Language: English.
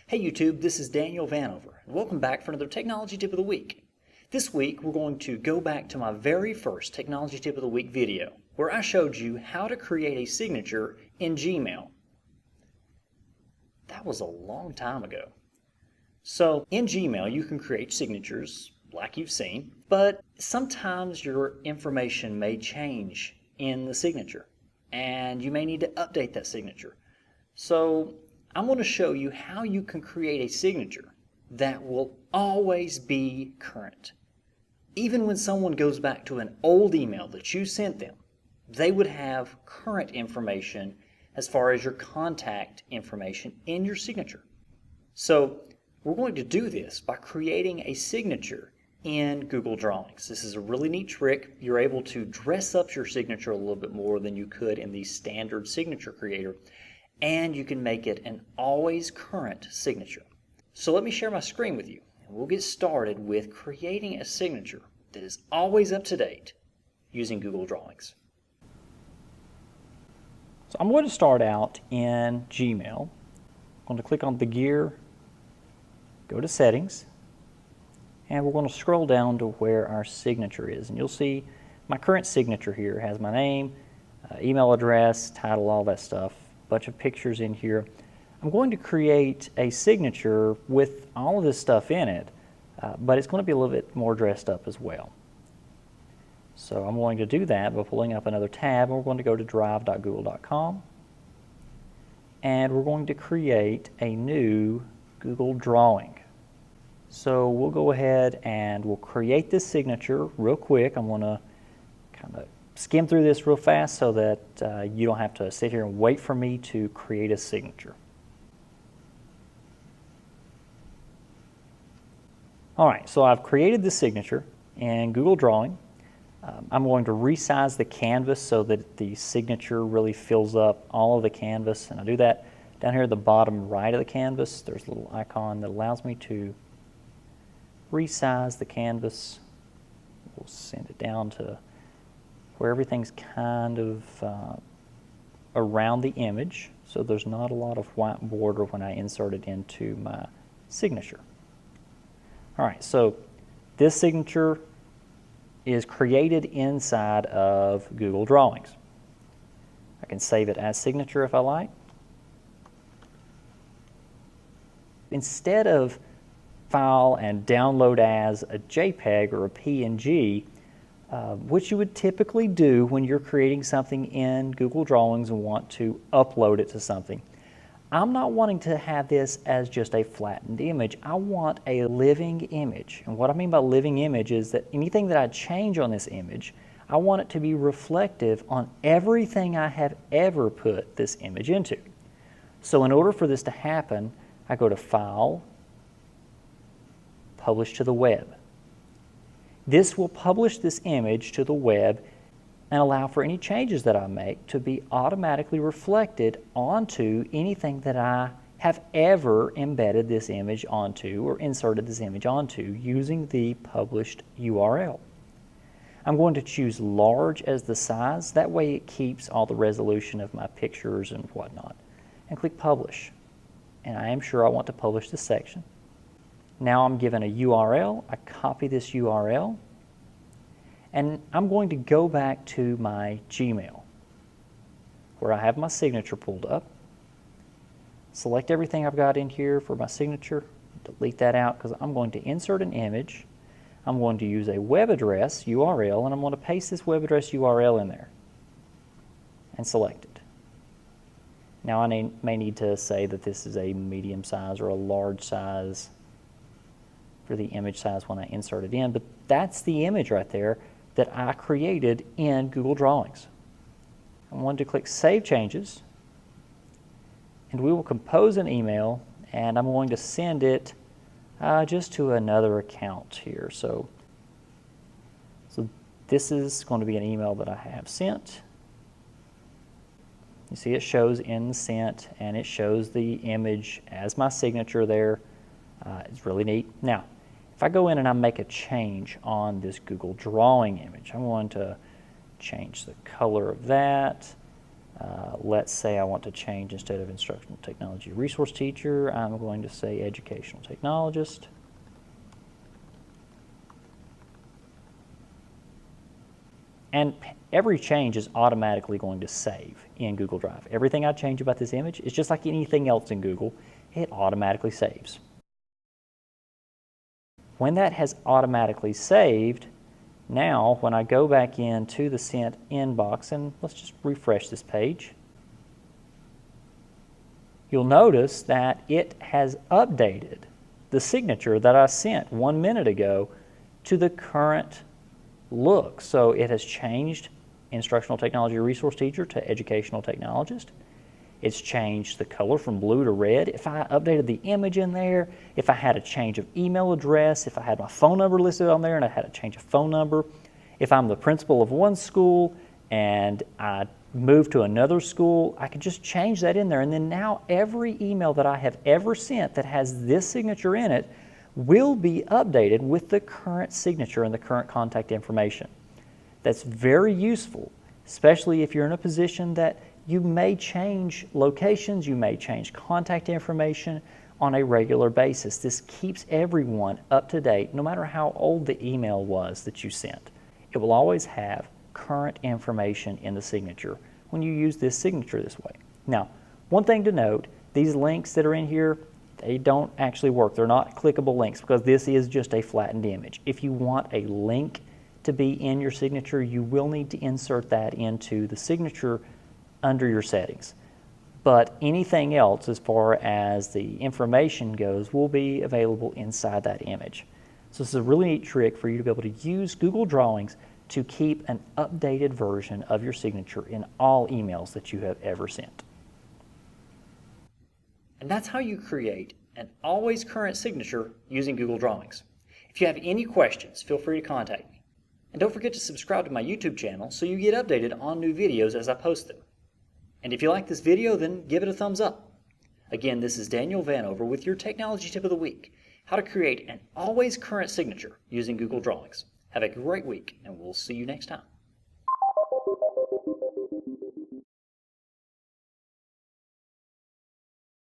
Hey YouTube, this is Daniel Vanover, and welcome back for another Technology Tip of the Week. This week we're going to go back to my very first Technology Tip of the Week video, where I showed you how to create a signature in Gmail. That was a long time ago. So in Gmail you can create signatures, like you've seen, but sometimes your information may change in the signature, and you may need to update that signature. So I'm going to show you how you can create a signature that will always be current. Even when someone goes back to an old email that you sent them, they would have current information as far as your contact information in your signature. So we're going to do this by creating a signature in Google Drawings. This is a really neat trick. You're able to dress up your signature a little bit more than you could in the standard signature creator, and you can make it an always current signature. So let me share my screen with you, and we'll get started with creating a signature that is always up to date using Google Drawings. So I'm going to start out in Gmail. I'm going to click on the gear, go to Settings, and we're going to scroll down to where our signature is. And you'll see my current signature here has my name, email address, title, all that stuff. Bunch of pictures in here. I'm going to create a signature with all of this stuff in it, but it's going to be a little bit more dressed up as well. So I'm going to do that by pulling up another tab, and we're going to go to drive.google.com, and we're going to create a new Google drawing. So we'll go ahead and we'll create this signature real quick. I'm going to kind of skim through this real fast so that you don't have to sit here and wait for me to create a signature. Alright, so I've created this signature in Google Drawing. I'm going to resize the canvas so that the signature really fills up all of the canvas, and I do that down here at the bottom right of the canvas. There's a little icon that allows me to resize the canvas. We'll send it down to where everything's kind of around the image, so there's not a lot of white border when I insert it into my signature. All right, so this signature is created inside of Google Drawings. I can save it as signature if I like. Instead of file and download as a JPEG or a PNG, which you would typically do when you're creating something in Google Drawings and want to upload it to something, I'm not wanting to have this as just a flattened image. I want a living image. And what I mean by living image is that anything that I change on this image, I want it to be reflective on everything I have ever put this image into. So in order for this to happen, I go to File, Publish to the Web. This will publish this image to the web and allow for any changes that I make to be automatically reflected onto anything that I have ever embedded this image onto or inserted this image onto using the published URL. I'm going to choose large as the size. That way it keeps all the resolution of my pictures and whatnot. And click Publish. And I am sure I want to publish this section. Now I'm given a URL. I copy this URL, and I'm going to go back to my Gmail where I have my signature pulled up. Select everything I've got in here for my signature. Delete that out because I'm going to insert an image. I'm going to use a web address URL, and I'm going to paste this web address URL in there and select it. Now I may need to say that this is a medium size or a large size for the image size when I insert it in, but that's the image right there that I created in Google Drawings. I'm going to click Save Changes, and we will compose an email, and I'm going to send it just to another account here. So this is going to be an email that I have sent. You see it shows in the sent, and it shows the image as my signature there. It's really neat. Now, if I go in and I make a change on this Google Drawing image, I'm going to change the color of that. Let's say I want to change, instead of instructional technology resource teacher, I'm going to say educational technologist. And every change is automatically going to save in Google Drive. Everything I change about this image is just like anything else in Google, it automatically saves. When that has automatically saved, now when I go back into the sent inbox, and let's just refresh this page, you'll notice that it has updated the signature that I sent 1 minute ago to the current look. So it has changed instructional technology resource teacher to educational technologist. It's changed the color from blue to red. If I updated the image in there, if I had a change of email address, if I had my phone number listed on there and I had a change of phone number, if I'm the principal of one school and I moved to another school, I could just change that in there. And then now every email that I have ever sent that has this signature in it will be updated with the current signature and the current contact information. That's very useful, especially if you're in a position that you may change locations, you may change contact information on a regular basis. This keeps everyone up to date, no matter how old the email was that you sent. It will always have current information in the signature when you use this signature this way. Now, one thing to note, these links that are in here, they don't actually work. They're not clickable links because this is just a flattened image. If you want a link to be in your signature, you will need to insert that into the signature under your settings. But anything else as far as the information goes will be available inside that image. So this is a really neat trick for you to be able to use Google Drawings to keep an updated version of your signature in all emails that you have ever sent. And that's how you create an always current signature using Google Drawings. If you have any questions, feel free to contact me. And don't forget to subscribe to my YouTube channel so you get updated on new videos as I post them. And if you like this video, then give it a thumbs up. Again, this is Daniel Vanover with your Technology Tip of the Week, how to create an always current signature using Google Drawings. Have a great week, and we'll see you next time.